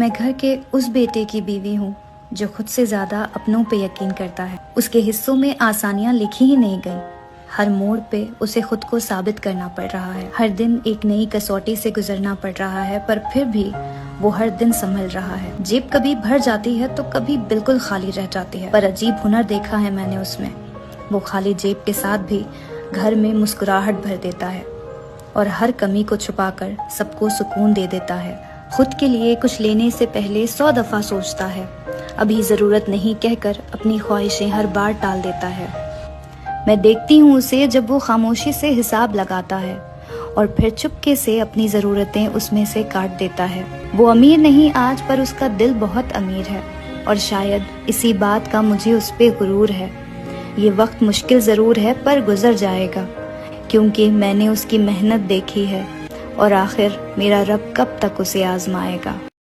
میں گھر کے اس بیٹے کی بیوی ہوں جو خود سے زیادہ اپنوں پہ یقین کرتا ہے۔ اس کے حصوں میں آسانیاں لکھی ہی نہیں گئیں۔ ہر موڑ پہ اسے خود کو ثابت کرنا پڑ رہا ہے۔ ہر دن ایک نئی کسوٹی سے گزرنا پڑ رہا ہے، پر پھر بھی وہ ہر دن سنبھل رہا ہے۔ جیب کبھی بھر جاتی ہے تو کبھی بالکل خالی رہ جاتی ہے، پر عجیب ہنر دیکھا ہے میں نے اس میں۔ وہ خالی جیب کے ساتھ بھی گھر میں مسکراہٹ بھر دیتا ہے اور ہر کمی کو چھپا کر سب کو سکون دے دیتا ہے۔ خود کے لیے کچھ لینے سے پہلے 100 دفعہ سوچتا ہے، ابھی ضرورت نہیں کہہ کر اپنی خواہشیں ہر بار ٹال دیتا ہے۔ میں دیکھتی ہوں اسے جب وہ خاموشی سے حساب لگاتا ہے اور پھر چپکے سے اپنی ضرورتیں اس میں سے کاٹ دیتا ہے۔ وہ امیر نہیں آج، پر اس کا دل بہت امیر ہے، اور شاید اسی بات کا مجھے اس پہ غرور ہے۔ یہ وقت مشکل ضرور ہے پر گزر جائے گا، کیونکہ میں نے اس کی محنت دیکھی ہے، اور آخر میرا رب کب تک اسے آزمائے گا۔